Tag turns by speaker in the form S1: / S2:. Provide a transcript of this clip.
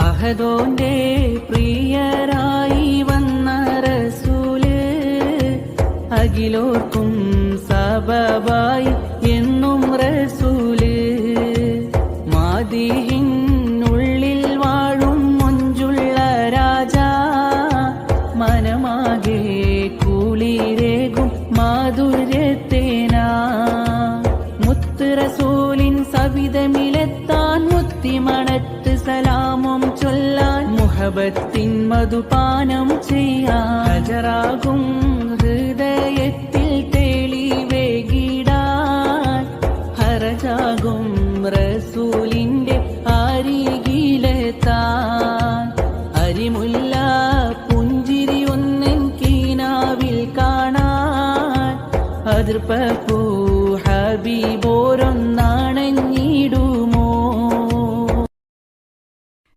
S1: അഹദോന്റെ പ്രിയരായി വന്ന റസൂല് അഖിലോർക്കും സബബായി എന്നും റസൂല് മാദിഹിനുള്ളിൽ വാഴും മൊഞ്ചുള്ള രാജാ മനമാകെ കുളിരേകും മാധുര്യത്തേനാ മുത്ത് റസൂലിൻ സവിധമിലെത്താൻ മുത്തിമണത്ത് സലാമും ചൊല്ലാൻ മുഹബത്തിൻ മധുപാനം ചെയ്യാൻ ഹജറാകും ഹൃദയത്തിൽ തെളിവേകിടാൻ ഹറജാകും റസൂലിന്റെ അരികിലെത്താൻ അരിമുല്ല പുഞ്ചിരി ഒന്നൻ കീനാവിൽ കാണാൻ അതിർപ്പ